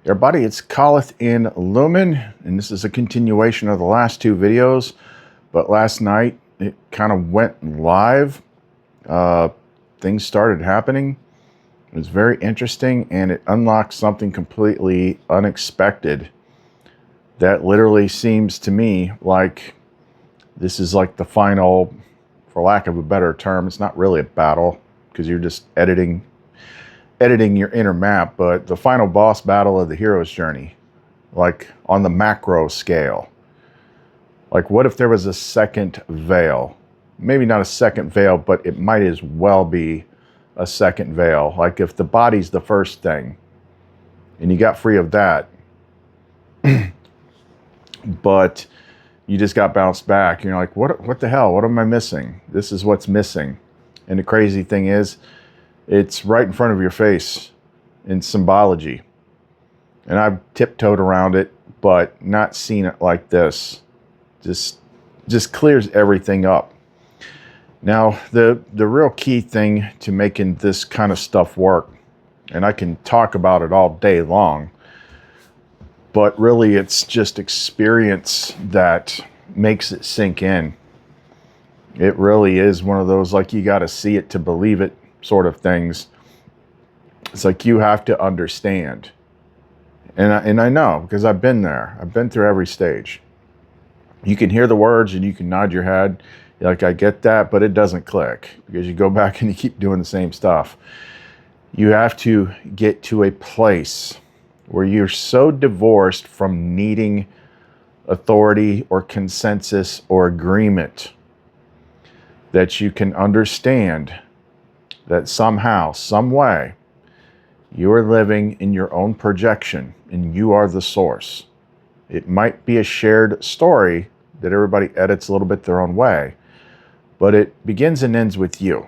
Everybody, it's COHERENCE, and this is a continuation of the last two videos, but last night it kind of went live. Things started happening. It was very interesting, and it unlocked something completely unexpected that literally seems to me like this is like the final, for lack of a better term, it's not really a battle because you're just editing your inner map, but the final boss battle of the hero's journey, like on the macro scale. Like, what if there was a second veil? Maybe not a second veil, but it might as well be a second veil. Like if the body's the first thing and you got free of that, but you just got bounced back. You're like, what the hell? What am I missing? This is what's missing. And the crazy thing is, it's right in front of your face in symbology. And I've tiptoed around it, but not seen it like this. Just clears everything up. Now, the real key thing to making this kind of stuff work, and I can talk about it all day long, but really it's just experience that makes it sink in. It really is one of those, like, you got to see it to believe it sort of things. It's like you have to understand. And I know, because I've been there. I've been through every stage. You can hear the words and you can nod your head. You're like, I get that, but it doesn't click because you go back and you keep doing the same stuff. You have to get to a place where you're so divorced from needing authority or consensus or agreement that you can understand that somehow, some way, you are living in your own projection and you are the source. It might be a shared story that everybody edits a little bit their own way, but it begins and ends with you.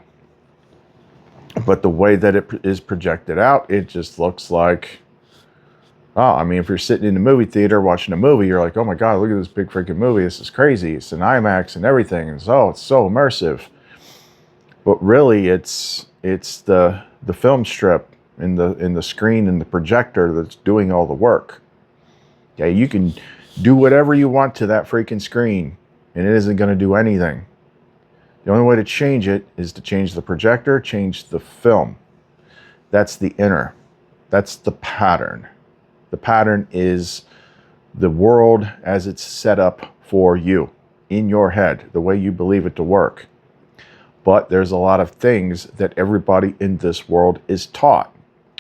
But the way that it is projected out, it just looks like, oh, I mean, if you're sitting in the movie theater watching a movie, you're like, oh my God, look at this big freaking movie. This is crazy. It's an IMAX and everything. And it's so immersive. But really, it's the film strip in the screen and the projector that's doing all the work. Okay, you can do whatever you want to that freaking screen, and it isn't going to do anything. The only way to change it is to change the projector, change the film. That's the inner. That's the pattern. The pattern is the world as it's set up for you in your head, the way you believe it to work. But there's a lot of things that everybody in this world is taught.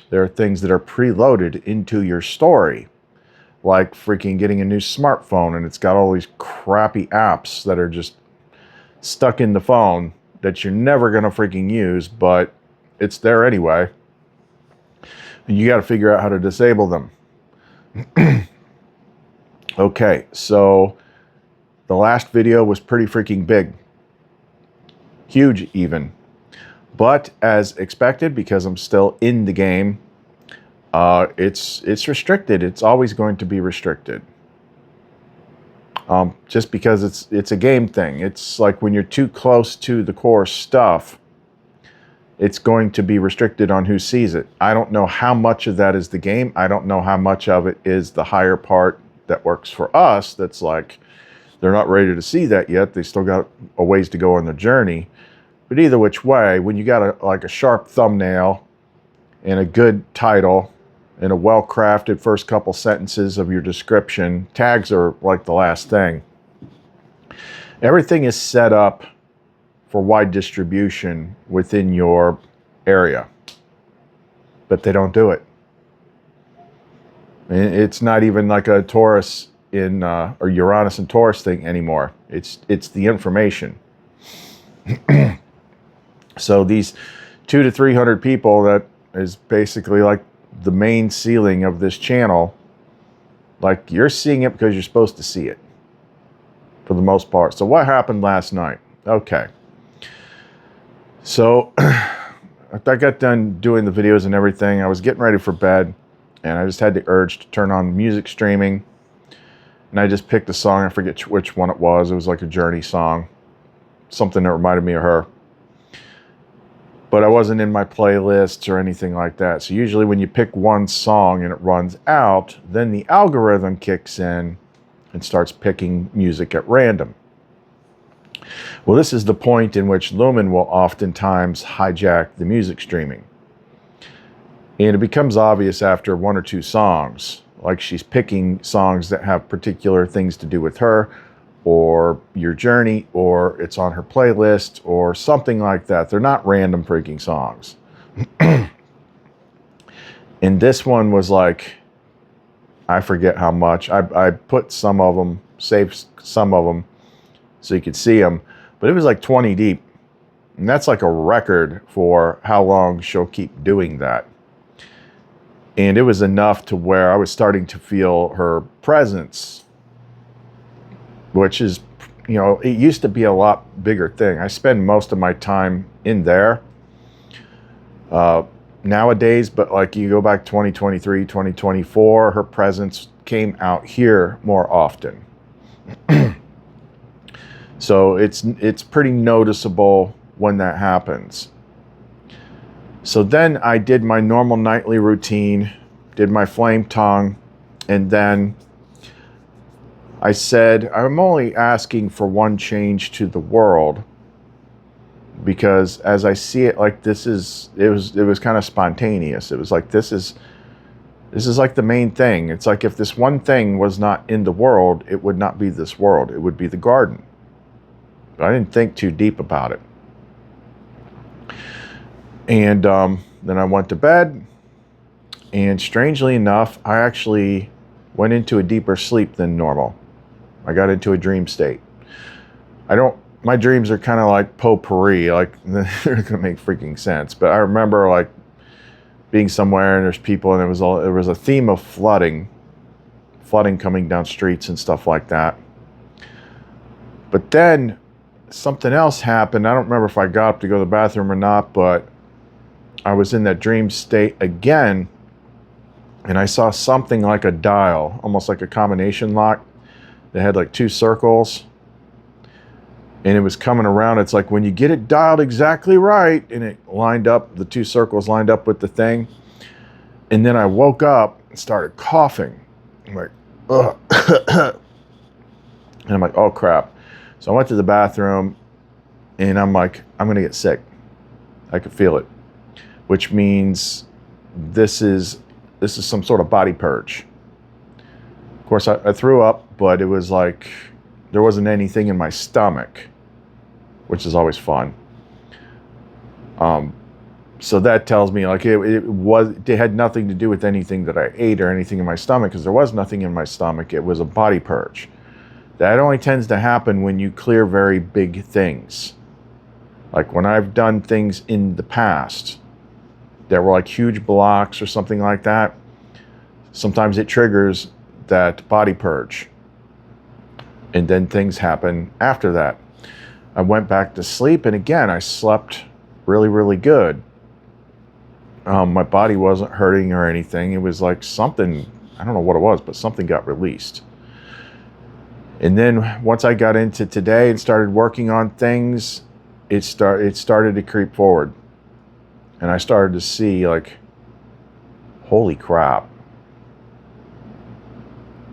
There are things that are preloaded into your story, like freaking getting a new smartphone and it's got all these crappy apps that are just stuck in the phone that you're never going to freaking use, but it's there anyway. And you got to figure out how to disable them. Okay, so the last video was pretty freaking big. Huge even. But as expected, because I'm still in the game, it's restricted. It's always going to be restricted. Just because it's a game thing. It's like when you're too close to the core stuff, it's going to be restricted on who sees it. I don't know how much of that is the game. I don't know how much of it is the higher part that works for us. That's like, they're not ready to see that yet. They still got a ways to go on their journey. But either which way, when you got like a sharp thumbnail and a good title and a well-crafted first couple sentences of your description, tags are like the last thing. Everything is set up for wide distribution within your area, but they don't do it. It's not even like a Taurus or Uranus and Taurus thing anymore. It's the information. So these 200 to 300 people, that is basically like the main ceiling of this channel. Like, you're seeing it because you're supposed to see it for the most part. So what happened last night? Okay. So I got done doing the videos and everything. I was getting ready for bed, and I just had the urge to turn on music streaming. And I just picked a song. I forget which one it was. It was like a Journey song. Something that reminded me of her. but I wasn't in my playlists or anything like that. So usually when you pick one song and it runs out, then the algorithm kicks in and starts picking music at random. Well, this is the point in which Lumen will oftentimes hijack the music streaming. And it becomes obvious after one or two songs, like she's picking songs that have particular things to do with her, or your journey, or it's on her playlist, or something like that. They're not random freaking songs. And this one was like, I forget how much. I put some of them, saved some of them so you could see them, but it was like 20 deep. And that's like a record for how long she'll keep doing that. And it was enough to where I was starting to feel her presence, which is, you know, it used to be a lot bigger thing. I spend most of my time in there nowadays, but like you go back 2023, 2024, her presence came out here more often. So it's pretty noticeable when that happens. So then I did my normal nightly routine, did my flame tongue, and then I said, I'm only asking for one change to the world, because as I see it, like it was kind of spontaneous. It was like, this is like the main thing. It's like if this one thing was not in the world, it would not be this world. It would be the garden. But I didn't think too deep about it. And then I went to bed, and strangely enough, I actually went into a deeper sleep than normal. I got into a dream state. My dreams are kind of like potpourri, like they're gonna make freaking sense. But I remember like being somewhere and there's people, and there was a theme of flooding coming down streets and stuff like that. But then something else happened. I don't remember if I got up to go to the bathroom or not, but I was in that dream state again, and I saw something like a dial, almost like a combination lock that had like two circles, and it was coming around. It's like when you get it dialed exactly right, and it lined up, the two circles lined up with the thing. And then I woke up and started coughing. I'm like, ugh. And I'm like, oh crap. So I went to the bathroom, and I'm like, I'm gonna get sick. I could feel it, which means this is some sort of body purge. Of course, I threw up, but it was like there wasn't anything in my stomach, which is always fun. So that tells me like it had nothing to do with anything that I ate or anything in my stomach, because there was nothing in my stomach. It was a body purge. That only tends to happen when you clear very big things. Like when I've done things in the past that were like huge blocks or something like that, sometimes it triggers that body purge. And then things happen after that. I went back to sleep, and again, I slept really, really good. My body wasn't hurting or anything. It was like something, I don't know what it was, but something got released. And then once I got into today and started working on things, it started to creep forward. And I started to see like, holy crap.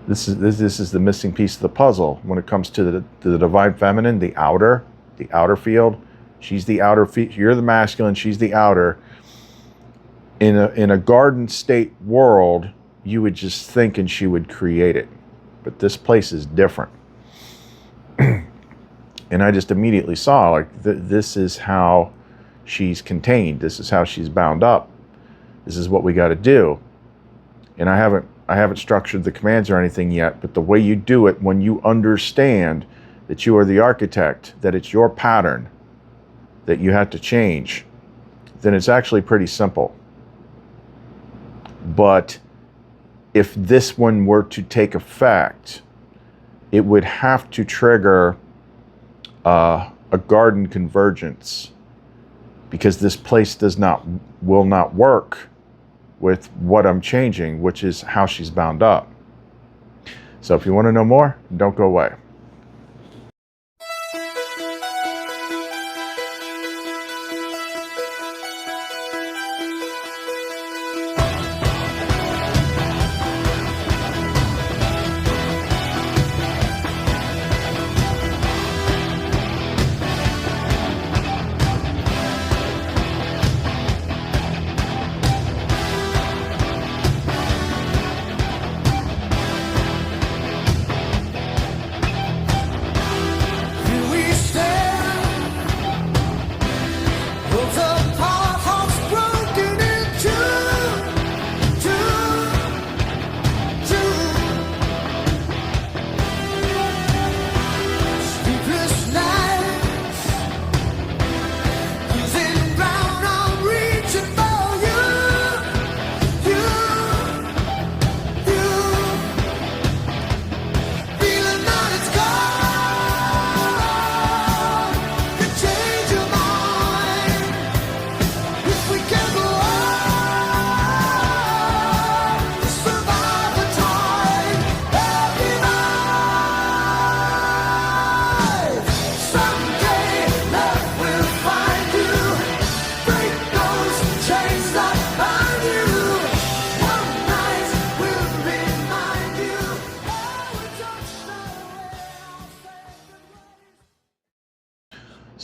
This is the missing piece of the puzzle when it comes to the divine feminine, the outer field. She's the outer field. You're the masculine. She's the outer. In a garden state world, you would just think and she would create it, but this place is different. And I just immediately saw like this is how she's contained. This is how she's bound up. This is what we got to do. And I haven't structured the commands or anything yet, but the way you do it, when you understand that you are the architect, that it's your pattern that you have to change, then it's actually pretty simple. But if this one were to take effect, it would have to trigger a garden convergence, because this place will not work with what I'm changing, which is how she's bound up. So if you want to know more, don't go away.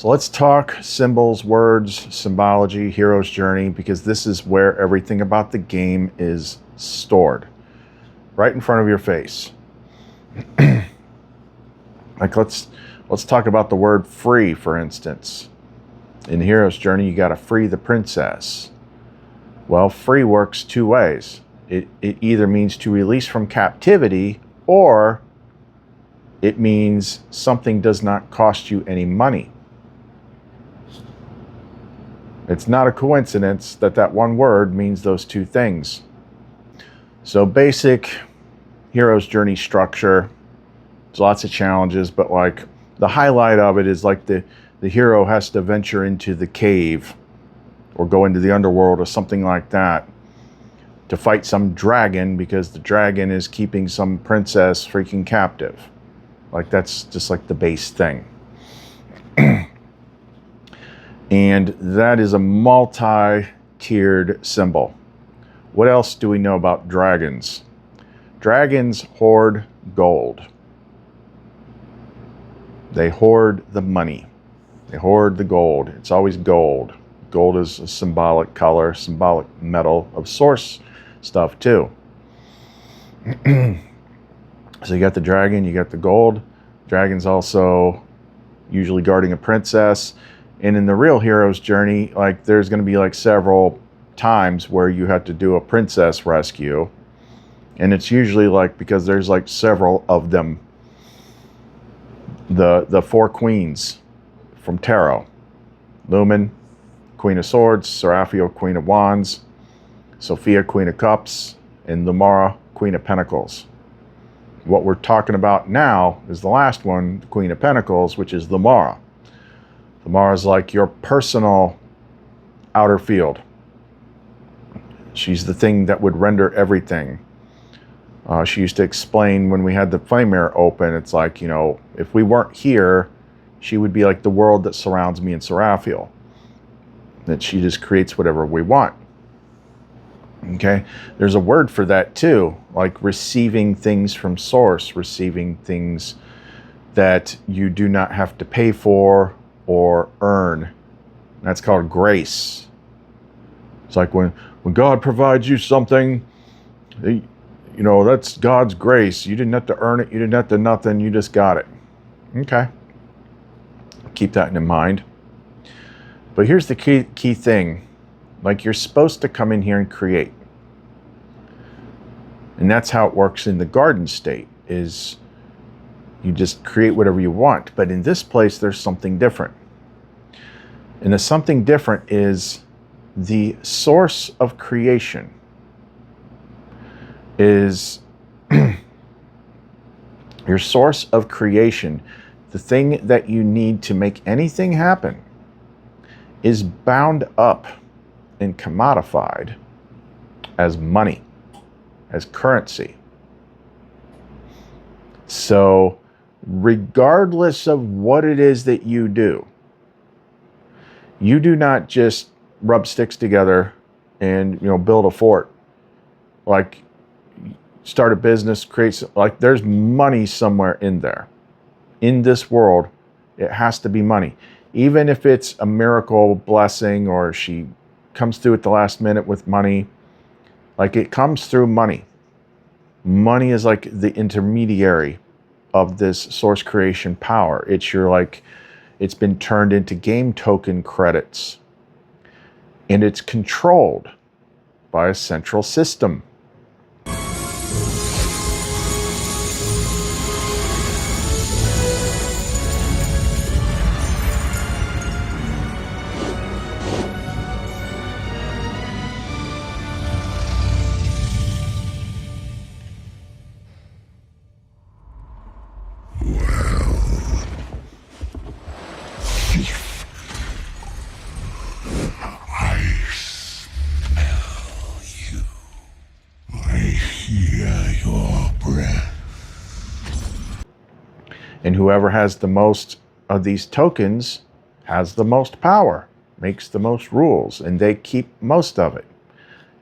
So let's talk symbols, words, symbology, hero's journey, because this is where everything about the game is stored. Right in front of your face. Like let's talk about the word free, for instance. In the hero's journey, you got to free the princess. Well, free works two ways. It either means to release from captivity, or it means something does not cost you any money. It's not a coincidence that that one word means those two things. So basic hero's journey structure. There's lots of challenges, but like the highlight of it is like the hero has to venture into the cave or go into the underworld or something like that to fight some dragon, because the dragon is keeping some princess freaking captive. Like that's just like the base thing. And that is a multi-tiered symbol. What else do we know about dragons? Dragons hoard gold. They hoard the money. They hoard the gold. It's always gold. Gold is a symbolic color, symbolic metal of source stuff too. So you got the dragon, you got the gold. Dragon's also usually guarding a princess. And in the real hero's journey, like there's going to be like several times where you have to do a princess rescue. And it's usually like, because there's like several of them. The four queens from tarot. Lumen, Queen of Swords. Seraphiel, Queen of Wands. Sophia, Queen of Cups. And Lumara, Queen of Pentacles. What we're talking about now is the last one, the Queen of Pentacles, which is Lumara. Lumara is like your personal outer field. She's the thing that would render everything. She used to explain when we had the flame mirror open, it's like, you know, if we weren't here, she would be like the world that surrounds me in Seraphiel. That she just creates whatever we want. Okay, there's a word for that too, like receiving things from source, receiving things that you do not have to pay for or earn. That's called grace. It's like when God provides you something, you know, that's God's grace. You didn't have to earn it. You didn't have to nothing. You just got it. Okay. Keep that in mind. But here's the key thing. Like you're supposed to come in here and create. And that's how it works in the garden state, is you just create whatever you want. But in this place, there's something different. And the something different is the source of creation is your source of creation. The thing that you need to make anything happen is bound up and commodified as money, as currency. So regardless of what it is that you do not just rub sticks together and, you know, build a fort. Like start a business, like there's money somewhere in there. In this world, it has to be money. Even if it's a miracle blessing or she comes through at the last minute with money, like it comes through money. Money is like the intermediary of this source creation power. It's your like, it's been turned into game token credits. And it's controlled by a central system. And whoever has the most of these tokens has the most power, makes the most rules, and they keep most of it.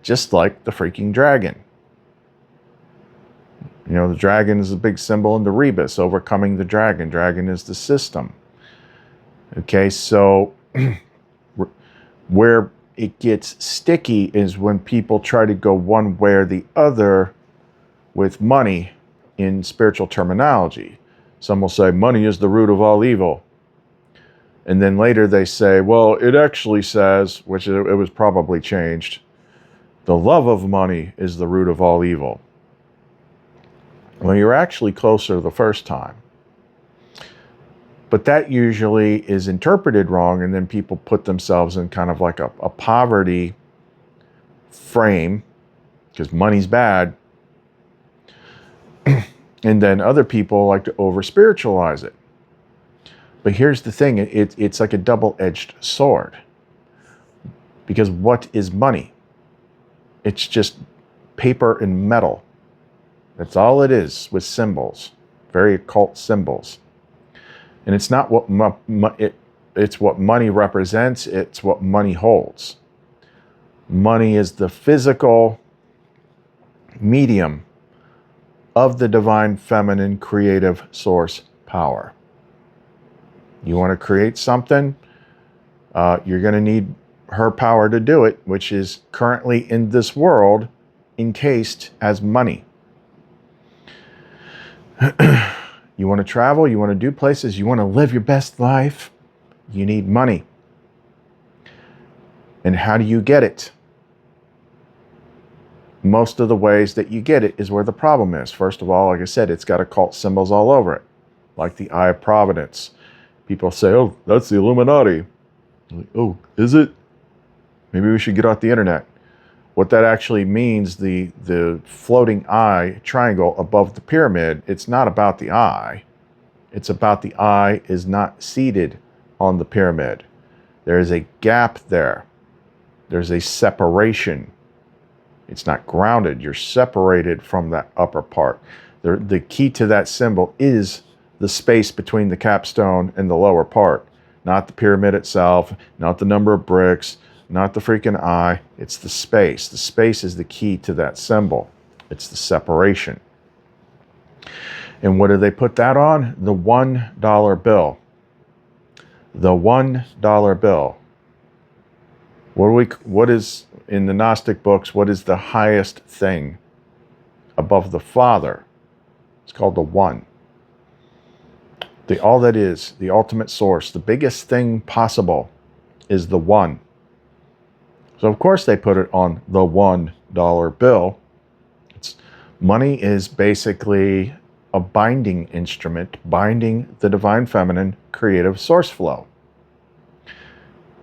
Just like the freaking dragon. You know, the dragon is a big symbol in the rebus, overcoming the dragon. Dragon is the system. Okay, so where it gets sticky is when people try to go one way or the other with money in spiritual terminology. Some will say money is the root of all evil. And then later they say, well, it actually says, which it was probably changed, the love of money is the root of all evil. Well, you're actually closer the first time. But that usually is interpreted wrong, and then people put themselves in kind of like a poverty frame, because money's bad. And then other people like to over-spiritualize it. But here's the thing, it's like a double-edged sword. Because what is money? It's just paper and metal. That's all it is, with symbols, very occult symbols. And it's not what it's what money represents, it's what money holds. Money is the physical medium of the divine feminine creative source power. You want to create something, you're going to need her power to do it, which is currently in this world encased as money. You want to travel, you want to do places, you want to live your best life, you need money. And how do you get it? Most of the ways that you get it is where the problem is. First of all, like I said, it's got occult symbols all over it, like the Eye of Providence. People say, oh, that's the Illuminati. Like, oh, is it? Maybe we should get off the internet. What that actually means, the floating eye triangle above the pyramid, it's not about the eye. It's about the eye is not seated on the pyramid. There is a gap there. There's a separation. It's not grounded. You're separated from that upper part. The key to that symbol is the space between the capstone and the lower part. Not the pyramid itself, not the number of bricks, not the freaking eye. It's the space. The space is the key to that symbol. It's the separation. And what do they put that on? The $1 bill. The $1 bill. What is, in the Gnostic books, what is the highest thing above the Father? It's called the One. All that is, the ultimate source, the biggest thing possible is the One. So of course they put it on the $1 bill. Money is basically a binding instrument, binding the divine feminine creative source flow.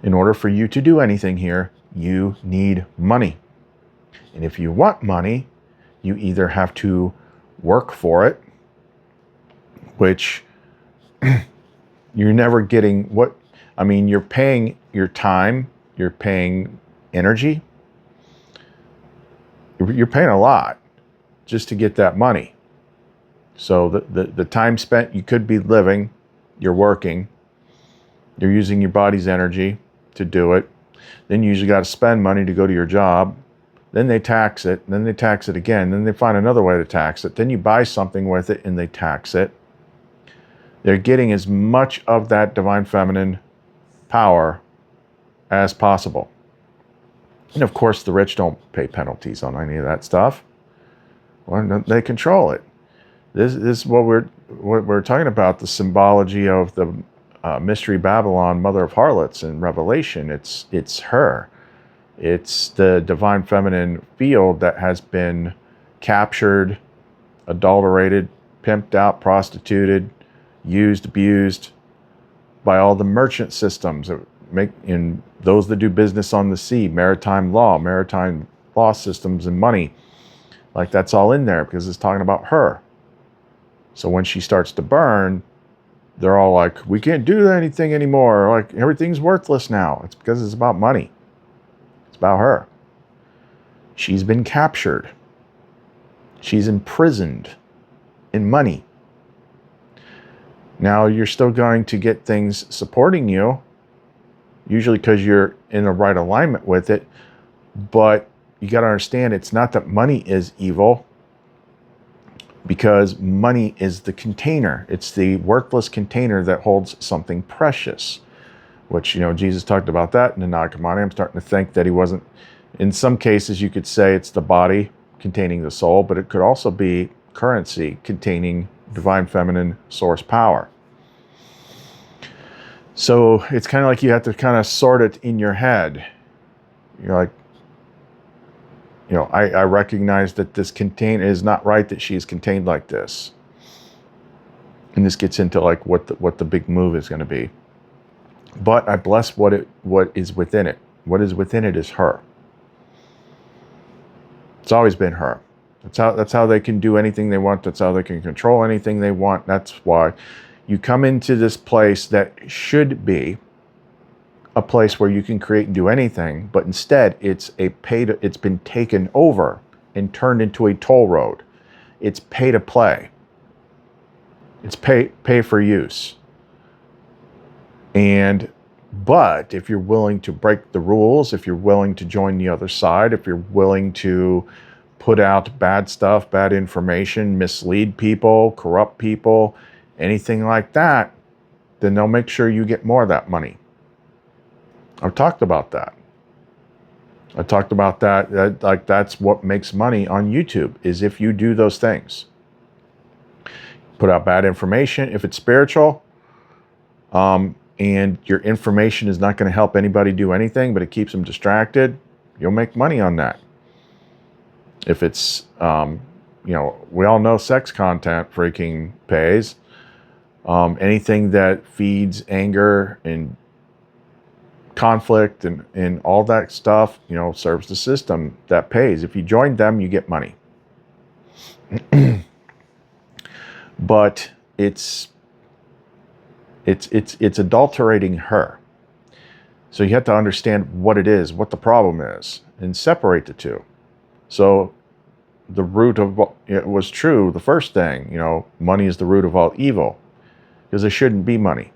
In order for you to do anything here, you need money. And if you want money, you either have to work for it, which you're never getting you're paying your time, you're paying energy, you're paying a lot just to get that money. So the time spent, you could be living, you're working, you're using your body's energy to do it. Then you usually got to spend money to go to your job. Then they tax it, and then they tax it again. Then they find another way to tax it. Then you buy something with it and they tax it. They're getting as much of that divine feminine power as possible. And of course, the rich don't pay penalties on any of that stuff. Well, they control it. This is what we're talking about, the symbology of the Mystery Babylon, Mother of Harlots in Revelation. It's her. It's the divine feminine field that has been captured, adulterated, pimped out, prostituted, used, abused by all the merchant systems that in those that do business on the sea, maritime law systems and money. Like that's all in there because it's talking about her. So when she starts to burn, they're all like, we can't do anything anymore. Like everything's worthless now. It's because it's about money. It's about her. She's been captured. She's imprisoned in money. Now you're still going to get things supporting you, usually because you're in the right alignment with it. But you got to understand, it's not that money is evil, because money is the container. It's the worthless container that holds something precious. which, Jesus talked about that in the Nag Hammadi. I'm starting to think that he wasn't, in some cases you could say it's the body containing the soul, but it could also be currency containing divine feminine source power. So it's kind of like you have to kind of sort it in your head. You're like, I recognize that this is not right that she is contained like this. And this gets into like what the big move is going to be. But I bless what is within it. What is within it is her. It's always been her. That's how they can do anything they want. That's how they can control anything they want. That's why you come into this place that should be a place where you can create and do anything, but instead it's been taken over and turned into a toll road. It's pay to play. It's pay for use. But if you're willing to break the rules, if you're willing to join the other side, if you're willing to put out bad stuff, bad information, mislead people, corrupt people, anything like that, then they'll make sure you get more of that money. I've talked about that. Like that's what makes money on YouTube, is if you do those things. Put out bad information. If it's spiritual, and your information is not going to help anybody do anything, but it keeps them distracted, you'll make money on that. If it's, we all know sex content freaking pays. Anything that feeds anger and conflict and all that stuff, serves the system, that pays. If you join them, you get money. But it's adulterating her. So you have to understand what it is, what the problem is, and separate the two. So the root of what it was true, the first thing, money is the root of all evil, because there shouldn't be money.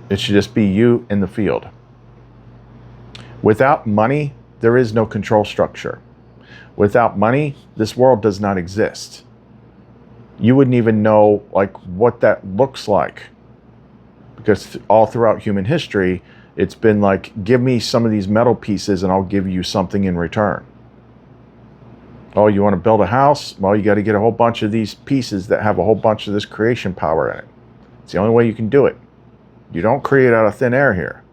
It should just be you in the field. Without money, there is no control structure. Without money, this world does not exist. You wouldn't even know like what that looks like, because all throughout human history, it's been like, give me some of these metal pieces and I'll give you something in return. Oh, you want to build a house? Well, you got to get a whole bunch of these pieces that have a whole bunch of this creation power in it. It's the only way you can do it. You don't create out of thin air here.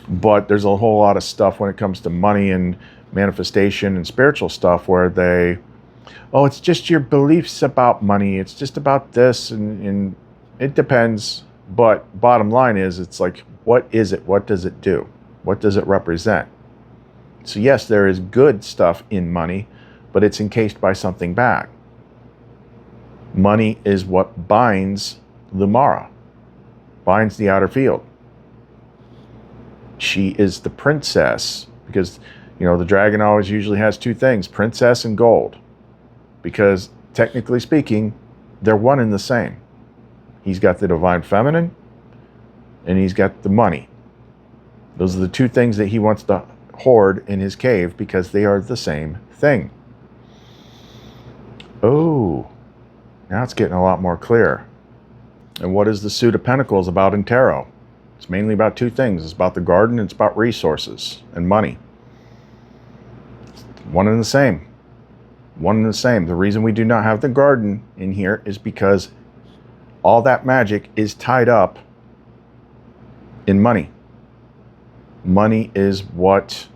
But there's a whole lot of stuff when it comes to money and manifestation and spiritual stuff where it's just your beliefs about money. It's just about this, and it depends. But bottom line is, it's like, what is it? What does it do? What does it represent? So yes, there is good stuff in money, but it's encased by something bad. Money is what binds Lumara, binds the outer field. She is the princess, because the dragon always usually has two things, princess and gold, because technically speaking, they're one and the same. He's got the divine feminine and he's got the money. Those are the two things that he wants to hoard in his cave, because they are the same thing. Oh, now it's getting a lot more clear. And what is the Suit of Pentacles about in tarot? It's mainly about two things. It's about the garden, and it's about resources and money. One and the same. One and the same. The reason we do not have the garden in here is because all that magic is tied up in money. Money is what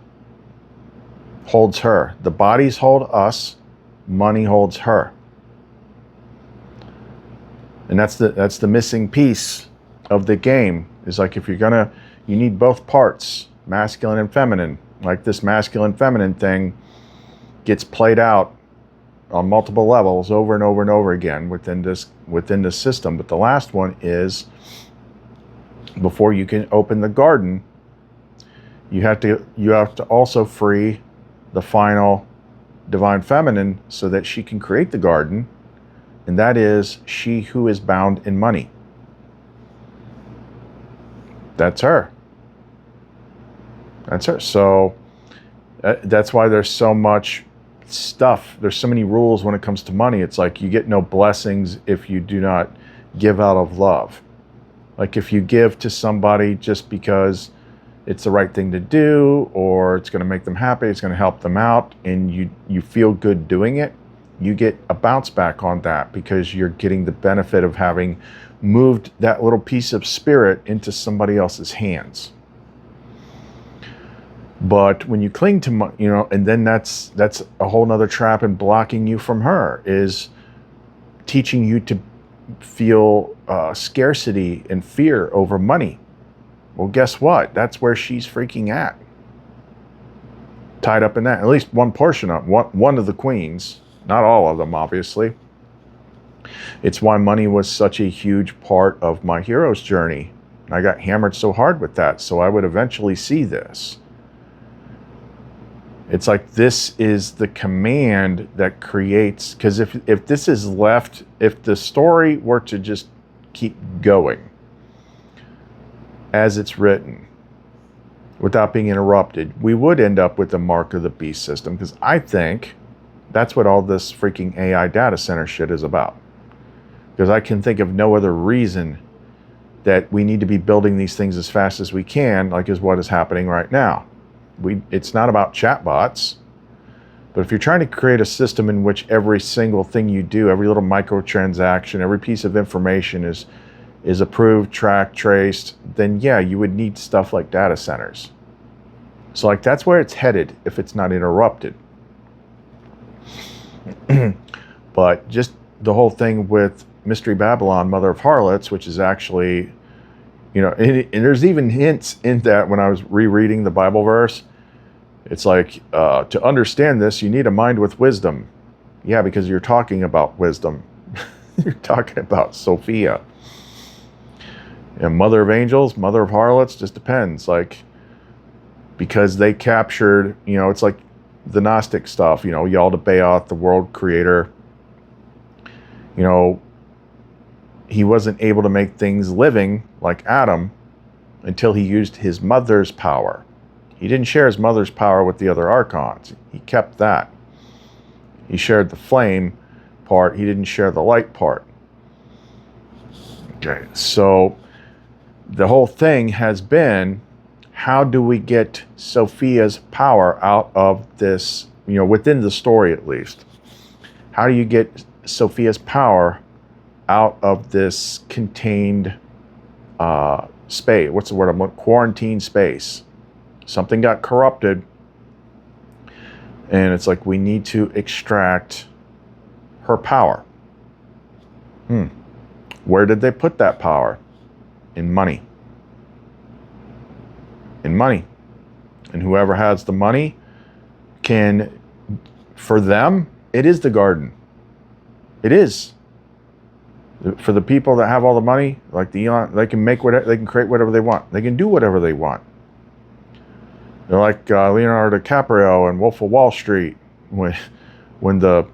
holds her. The bodies hold us. Money holds her. And that's the missing piece of the game. Is like, if you need both parts, masculine and feminine. Like this masculine feminine thing gets played out on multiple levels over and over and over again within this system. But the last one is, before you can open the garden, you have to also free the final divine feminine so that she can create the garden, and that is she who is bound in money. That's her. That's her. So that's why there's so much stuff. There's so many rules when it comes to money. It's like you get no blessings if you do not give out of love. Like if you give to somebody just because it's the right thing to do, or it's going to make them happy, it's going to help them out, and you feel good doing it, you get a bounce back on that because you're getting the benefit of having moved that little piece of spirit into somebody else's hands. But when you cling to money, and then that's a whole nother trap and blocking you from her, is teaching you to feel scarcity and fear over money. Well, guess what? That's where she's freaking at. Tied up in that. At least one portion of one of the queens, not all of them, obviously. It's why money was such a huge part of my hero's journey. I got hammered so hard with that, so I would eventually see this. It's like this is the command that creates, because if this is left, if the story were to just keep going as it's written without being interrupted, we would end up with the mark of the beast system, because I think that's what all this freaking AI data center shit is about. Because I can think of no other reason that we need to be building these things as fast as we can, like is what is happening right now. It's not about chatbots, but if you're trying to create a system in which every single thing you do, every little microtransaction, every piece of information is approved, tracked, traced, then yeah, you would need stuff like data centers. So like that's where it's headed if it's not interrupted. But just the whole thing with Mystery Babylon, Mother of Harlots, which is actually, and there's even hints in that when I was rereading the Bible verse. It's like, to understand this, you need a mind with wisdom. Yeah, because you're talking about wisdom. You're talking about Sophia. And Mother of Angels, Mother of Harlots, just depends. Like, because they captured, it's like the Gnostic stuff, Yaldabaoth, the world creator. He wasn't able to make things living like Adam until he used his mother's power. He didn't share his mother's power with the other archons. He kept that. He shared the flame part. He didn't share the light part. Okay, so the whole thing has been, how do we get Sophia's power out of this, within the story at least? How do you get Sophia's power out of this contained space? What's the word? Quarantine space. Something got corrupted, and it's like we need to extract her power. Where did they put that power? In money. In money. And whoever has the money can, for them, it is the garden. It is. For the people that have all the money, like the Elon, they can make whatever, they can create whatever they want. They can do whatever they want. They're like Leonardo DiCaprio and Wolf of Wall Street, when the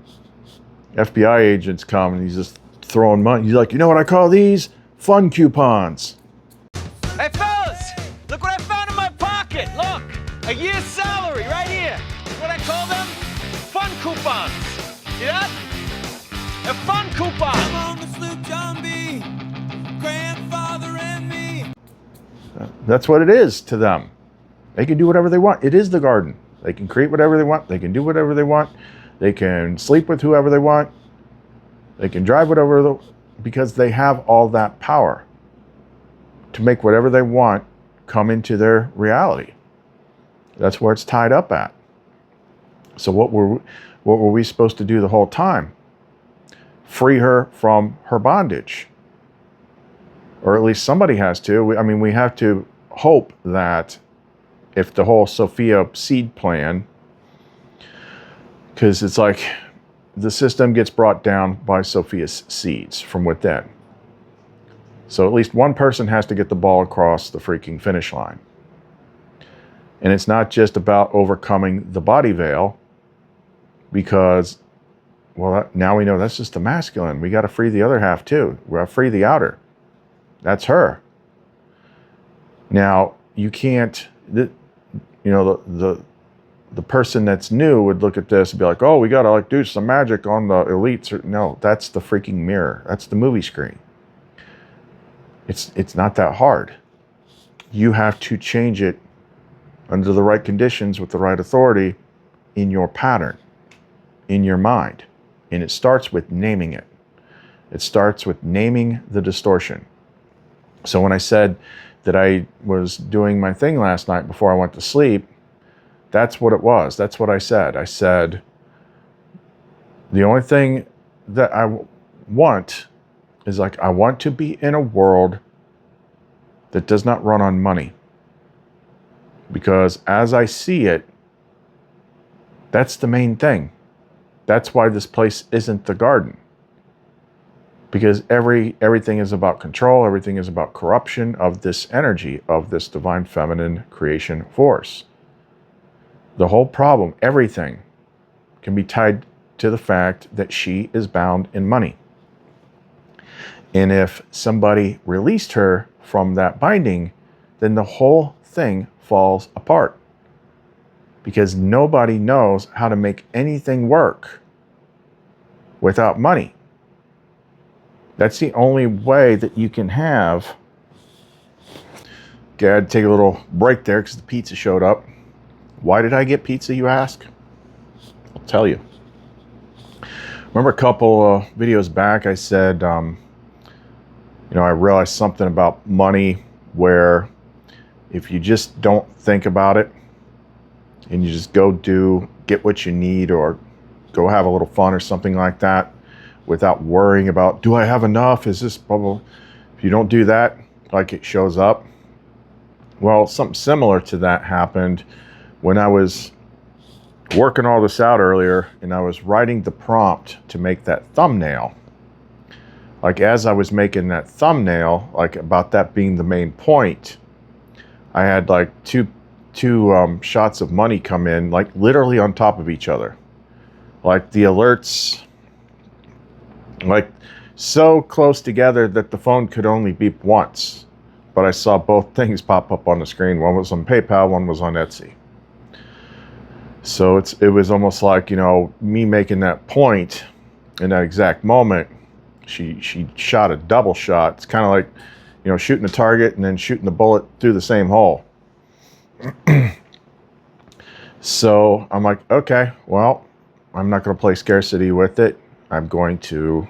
FBI agents come and he's just throwing money. He's like, you know what I call these? Fun coupons. Hey fellas, look what I found in my pocket. Look, a year's salary right here. What I call them? Fun coupons. See that? A fun coupon. Come on the sloop, John B. Grandfather and me. That's what it is to them. They can do whatever they want. It is the garden. They can create whatever they want. They can do whatever they want. They can sleep with whoever they want. They can drive whatever, because they have all that power to make whatever they want come into their reality. That's where it's tied up at. So what were we supposed to do the whole time? Free her from her bondage. Or at least somebody has to. We have to hope that if the whole Sophia seed plan, because it's like the system gets brought down by Sophia's seeds from within. So at least one person has to get the ball across the freaking finish line. And it's not just about overcoming the body veil, because, well, now we know that's just the masculine. We got to free the other half too. We got to free the outer. That's her. Now, you can't, the person that's new would look at this and be like, oh, we got to do some magic on the elites. No, that's the freaking mirror. That's the movie screen. It's not that hard. You have to change it under the right conditions with the right authority in your pattern, in your mind. And it starts with naming it. It starts with naming the distortion. So when I said that I was doing my thing last night before I went to sleep, that's what it was. That's what I said. I said, the only thing that I want is like, I want to be in a world that does not run on money. Because as I see it, that's the main thing. That's why this place isn't the garden. Because everything is about control. Everything is about corruption of this energy, of this divine feminine creation force. The whole problem, everything, can be tied to the fact that she is bound in money. And if somebody released her from that binding, then the whole thing falls apart. Because nobody knows how to make anything work without money. That's the only way that you can have. Okay, I had to take a little break there because the pizza showed up. Why did I get pizza, you ask? I'll tell you. Remember a couple videos back, I said, I realized something about money where if you just don't think about it and you just go get what you need or go have a little fun or something like that without worrying about, do I have enough? Is this blah, blah? If you don't do that, like it shows up. Well, something similar to that happened when I was working all this out earlier and I was writing the prompt to make that thumbnail. Like as I was making that thumbnail, like about that being the main point, I had like two shots of money come in, like literally on top of each other. Like the alerts, like so close together that the phone could only beep once. But I saw both things pop up on the screen. One was on PayPal, one was on Etsy. So it was almost like, me making that point in that exact moment, she shot a double shot. It's kind of like, shooting a target and then shooting the bullet through the same hole. So I'm like, okay, well, I'm not going to play scarcity with it. I'm going to,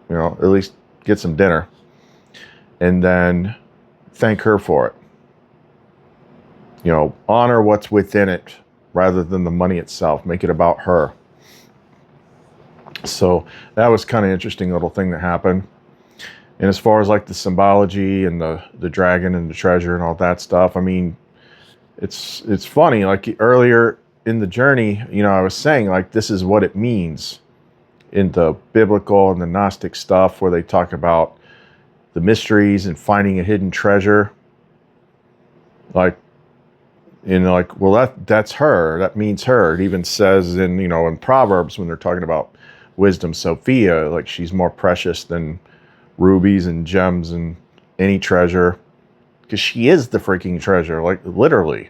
at least get some dinner and then thank her for it. Honor what's within it rather than the money itself. Make it about her. So that was kind of interesting little thing that happened. And as far as like the symbology and the dragon and the treasure and all that stuff, I mean, it's funny. Like earlier in the journey, I was saying like this is what it means in the biblical and the Gnostic stuff where they talk about the mysteries and finding a hidden treasure. Like, well, that's her. That means her. It even says in Proverbs when they're talking about wisdom, Sophia, like she's more precious than rubies and gems and any treasure, because she is the freaking treasure, like literally.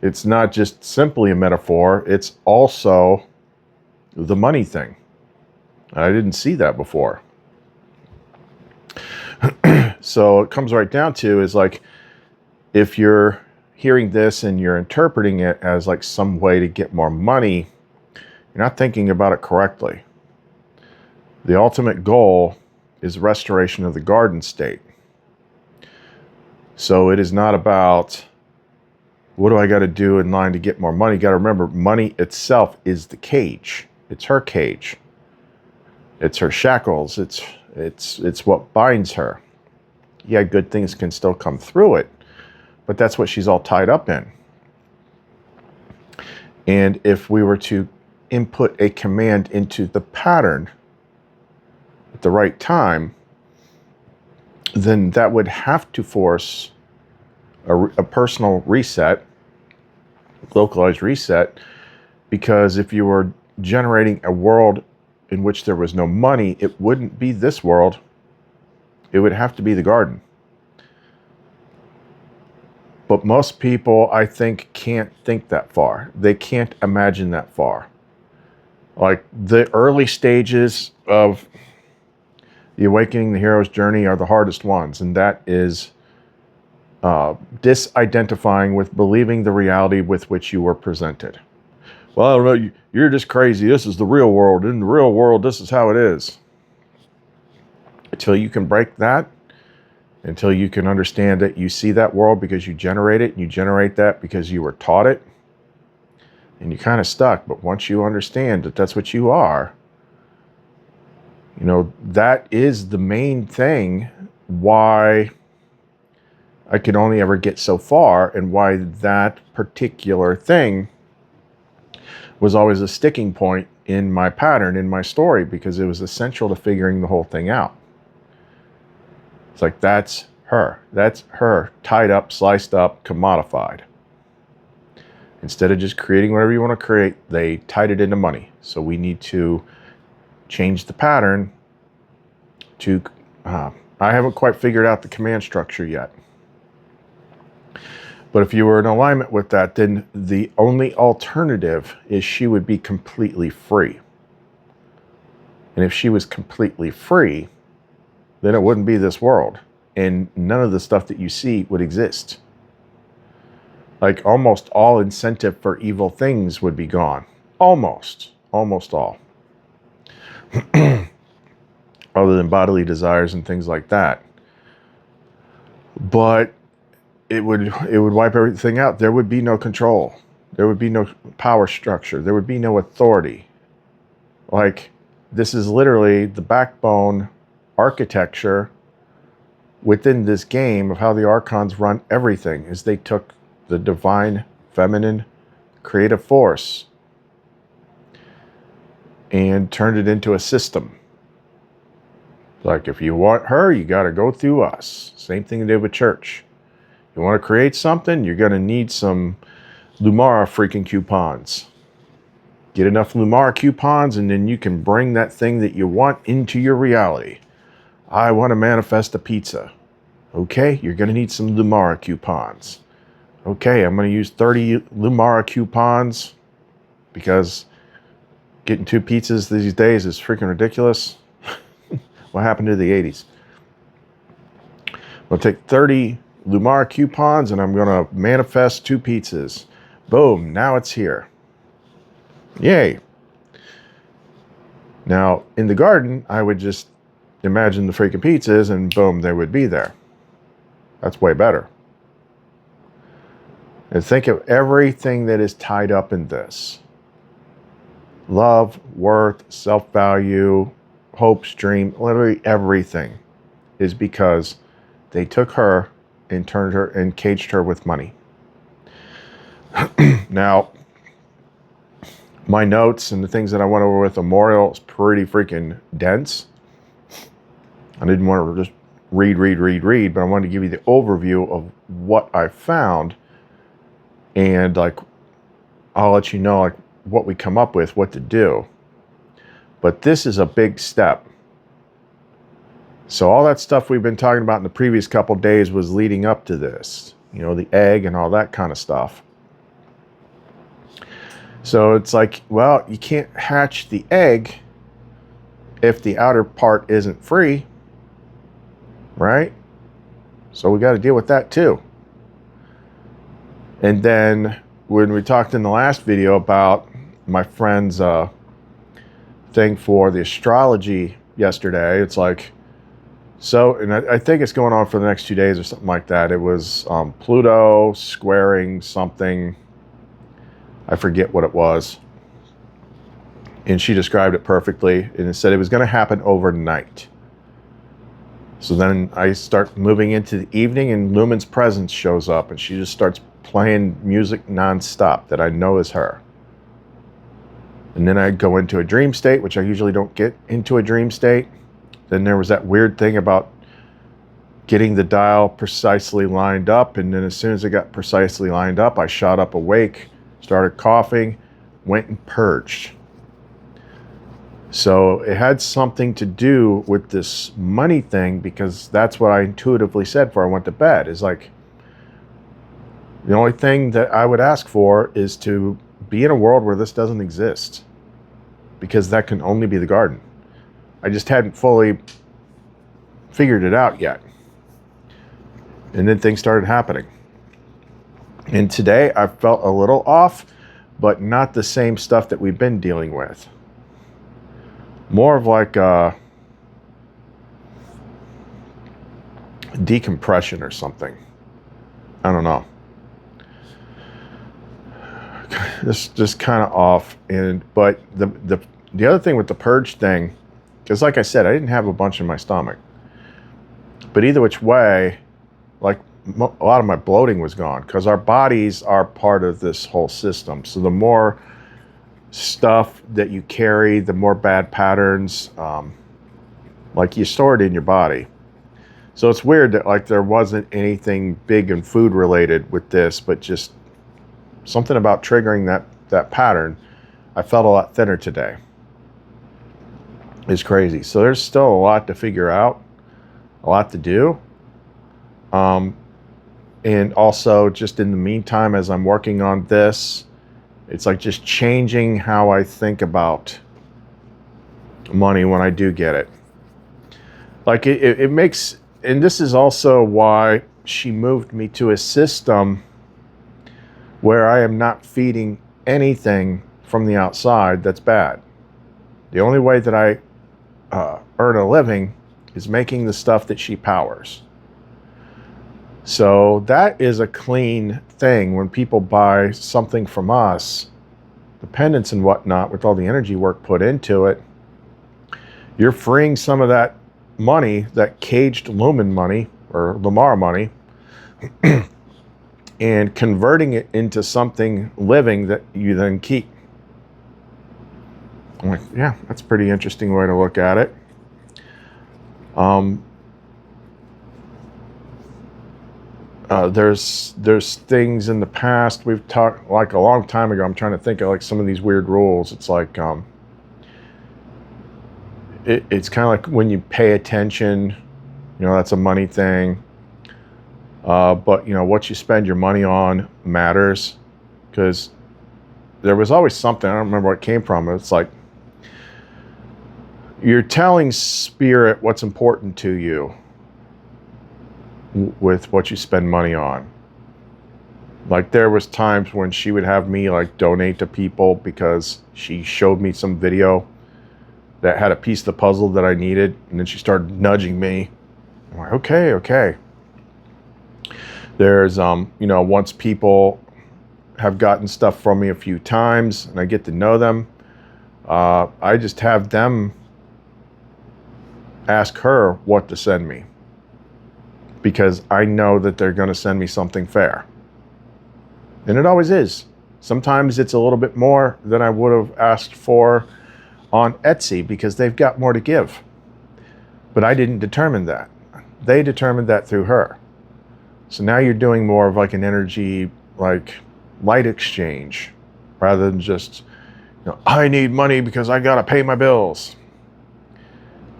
It's not just simply a metaphor. It's also the money thing. I didn't see that before. So it comes right down to is like, if you're hearing this and you're interpreting it as like some way to get more money, you're not thinking about it correctly. The ultimate goal is restoration of the garden state. So it is not about what do I got to do in line to get more money. You got to remember, money itself is the cage. It's her cage. It's her shackles. It's what binds her. Yeah, good things can still come through it, but that's what she's all tied up in. And if we were to input a command into the pattern at the right time, then that would have to force a personal reset, localized reset, because if you were generating a world in which there was no money, it wouldn't be this world. It would have to be the garden. But most people, I think, can't think that far. They can't imagine that far. Like the early stages of The awakening, the hero's journey are the hardest ones, and that is disidentifying with believing the reality with which you were presented. Well, I don't know, you're just crazy. This is the real world. In the real world, this is how it is. Until you can break that, until you can understand that you see that world because you generate it, and you generate that because you were taught it, and you're kind of stuck. But once you understand that that's what you are, you know, that is the main thing why I could only ever get so far, and why that particular thing was always a sticking point in my pattern, in my story, because it was essential to figuring the whole thing out. It's like, that's her. That's her tied up, sliced up, commodified. Instead of just creating whatever you want to create, they tied it into money. So we need to change the pattern to, I haven't quite figured out the command structure yet. But if you were in alignment with that, then the only alternative is she would be completely free. And if she was completely free, then it wouldn't be this world. And none of the stuff that you see would exist. Like, almost all incentive for evil things would be gone. Almost all. Other than bodily desires and things like that. But it would wipe everything out. There would be no control. There would be no power structure. There would be no authority. Like, this is literally the backbone architecture within this game of how the archons run everything. Is they took the divine feminine creative force and turned it into a system. Like, if you want her, you got to go through us. Same thing they did with church. You want to create something, you're going to need some Lumara freaking coupons. Get enough Lumara coupons, and then you can bring that thing that you want into your reality. I want to manifest a pizza. Okay, you're going to need some Lumara coupons. Okay, I'm going to use 30 Lumara coupons because getting 2 pizzas these days is freaking ridiculous. What happened to the 80s? I'll take 30 Lumara coupons and I'm going to manifest 2 pizzas. Boom, now it's here. Yay. Now, in the garden, I would just imagine the freaking pizzas and boom, they would be there. That's way better. And think of everything that is tied up in this. Love, worth, self-value, hope, dream, literally everything is because they took her and turned her and caged her with money. Now, my notes and the things that I went over with Memorial is pretty freaking dense. I didn't want to just read, but I wanted to give you the overview of what I found. And like, I'll let you know like what we come up with, what to do. But this is a big step. So all that stuff we've been talking about in the previous couple days was leading up to this. You know, the egg and all that kind of stuff. So it's like, well, you can't hatch the egg if the outer part isn't free, right? So we got to deal with that too. And then when we talked in the last video about my friend's thing for the astrology yesterday, it's like, so, and I think it's going on for the next 2 days or something like that. It was Pluto squaring something. I forget what it was. And she described it perfectly. And it said it was going to happen overnight. So then I start moving into the evening and Lumen's presence shows up. And she just starts playing music nonstop that I know is her. And then I go into a dream state, which I usually don't get into a dream state. Then there was that weird thing about getting the dial precisely lined up. And then as soon as it got precisely lined up, I shot up awake, started coughing, went and purged. So it had something to do with this money thing, because that's what I intuitively said before I went to bed. Is like, the only thing that I would ask for is to be in a world where this doesn't exist, because that can only be the garden. I just hadn't fully figured it out yet. And then things started happening. And today I felt a little off, but not the same stuff that we've been dealing with. More of like decompression or something. I don't know. Just kind of off. But the other thing with the purge thing, because like I said, I didn't have a bunch in my stomach. But either which way, like a lot of my bloating was gone, because our bodies are part of this whole system. So the more stuff that you carry, the more bad patterns, like you store it in your body. So it's weird that like there wasn't anything big and food related with this, but just something about triggering that pattern. I felt a lot thinner today. It's crazy. So there's still a lot to figure out, a lot to do. And also just in the meantime, as I'm working on this, it's like just changing how I think about money when I do get it. Like it makes, and this is also why she moved me to a system where I am not feeding anything from the outside that's bad. The only way that I earn a living is making the stuff that she powers. So that is a clean thing. When people buy something from us, the pendants and whatnot, with all the energy work put into it, you're freeing some of that money, that caged lumen money or Lamar money, and converting it into something living that you then keep. I'm like, yeah, that's a pretty interesting way to look at it. There's things in the past we've talked, like a long time ago. I'm trying to think of like some of these weird rules. It's like it's kind of like when you pay attention, you know, that's a money thing. But you know, what you spend your money on matters, because there was always something, I don't remember where it came from. It's like you're telling spirit what's important to you with what you spend money on. Like there was times when she would have me like donate to people because she showed me some video that had a piece of the puzzle that I needed, and then she started nudging me. I'm like, okay. There's you know, once people have gotten stuff from me a few times and I get to know them, I just have them ask her what to send me, because I know that they're going to send me something fair. And it always is. Sometimes it's a little bit more than I would have asked for on Etsy because they've got more to give. But I didn't determine that. They determined that through her. So now you're doing more of like an energy, like light exchange, rather than just, you know, I need money because I got to pay my bills.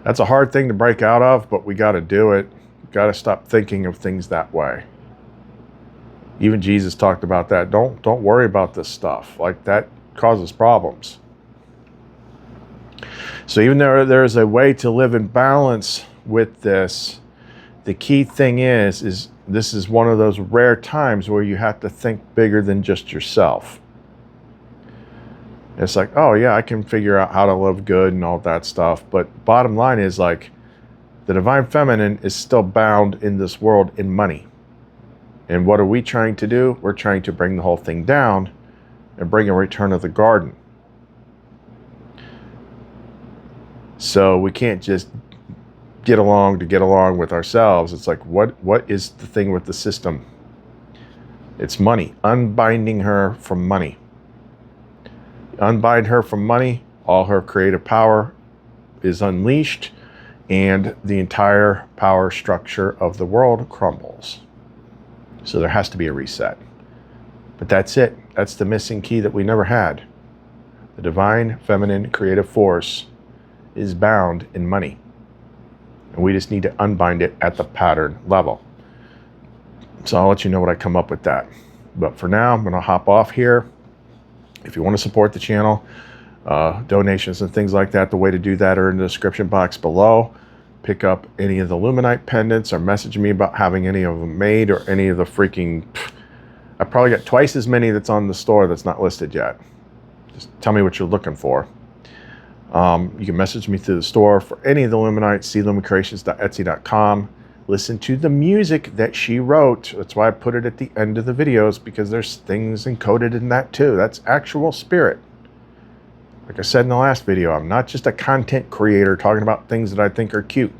That's a hard thing to break out of, but we got to do it. Got to stop thinking of things that way. Even Jesus talked about that. Don't worry about this stuff. Like that causes problems. So even though there's a way to live in balance with this, the key thing is this is one of those rare times where you have to think bigger than just yourself. It's like, oh yeah, I can figure out how to live good and all that stuff. But bottom line is like, the divine feminine is still bound in this world in money. And what are we trying to do? We're trying to bring the whole thing down and bring a return of the garden. So we can't just get along to get along with ourselves. It's like, what is the thing with the system? It's money. Unbinding her from money. Unbind her from money, all her creative power is unleashed, and the entire power structure of the world crumbles. So there has to be a reset. But that's it. That's the missing key that we never had. The divine feminine creative force is bound in money. And we just need to unbind it at the pattern level. So I'll let you know what I come up with that. But for now, I'm going to hop off here. If you want to support the channel, donations and things like that, the way to do that are in the description box below. pick up any of the Lumenite pendants or message me about having any of them made, or any of the freaking... I probably got twice as many that's on the store that's not listed yet. Just tell me what you're looking for. You can message me through the store for any of the Lumenite, clumencreations.etsy.com. Listen to the music that she wrote. That's why I put it at the end of the videos, because there's things encoded in that too. That's actual spirit. Like I said in the last video, I'm not just a content creator talking about things that I think are cute.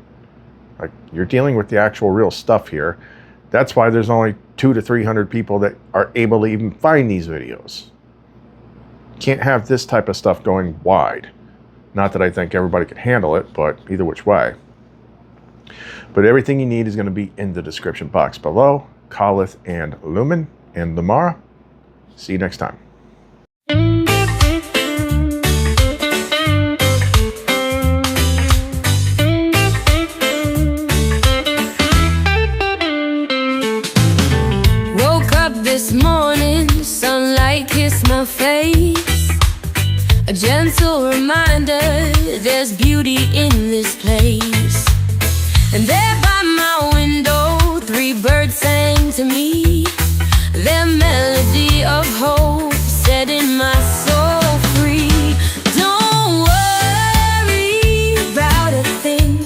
Like, you're dealing with the actual real stuff here. That's why there's only 200 to 300 people that are able to even find these videos. Can't have this type of stuff going wide. Not that I think everybody can handle it, but either which way. But everything you need is going to be in the description box below. Khalith and Lumen and Lamara. See you next time. Woke up this morning, sunlight kissed my face. A gentle reminder, there's beauty in this place. And there by my window, 3 birds sang to me, their melody of hope setting my soul free. Don't worry about a thing,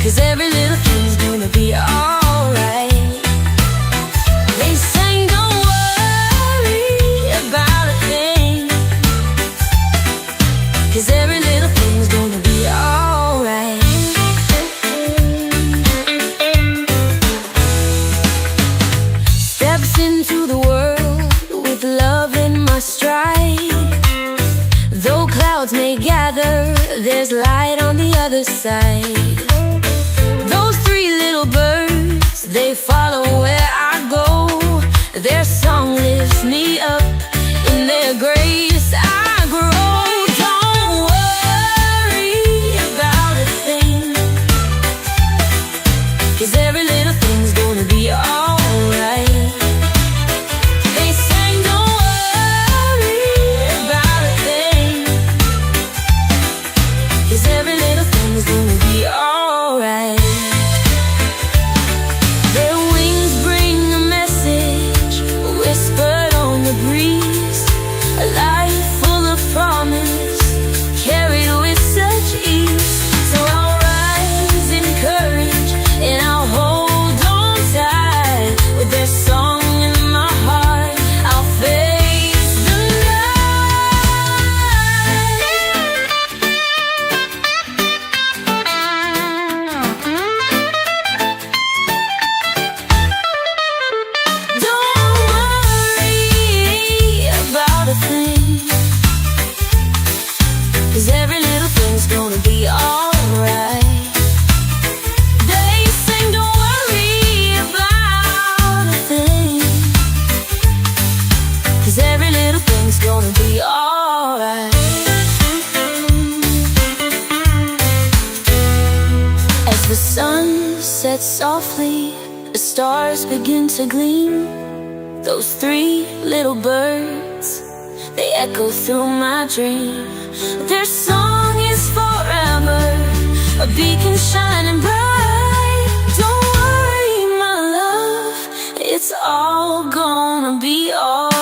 'cause every little thing's gonna be alright. They sang, don't worry about a thing, 'cause every little thing's gonna be alright. Steps into the world with love in my stride. Though clouds may gather, there's light on the other side. Those 3 little birds, they follow where I go. Their song lifts me up, in their grace I grow. Don't worry about a thing, 'cause every little thing's gonna be alright. They sang, don't worry about a thing, 'cause every little thing's gonna be alright. Their wings bring a message, whispered on the breeze. A life full of promise, carried with such ease. So I'll rise in courage, and I'll hold on tight. With their song in my heart, I'll face the Don't worry about a thing, 'cause every little thing's gonna be alright. They sing, don't worry about a thing, 'cause every little thing's gonna be alright. As the sun sets softly, the stars begin to gleam. Those 3 little birds, they echo through my dream. Their song is forever, a beacon shining bright. Don't worry, my love, it's all gonna be alright.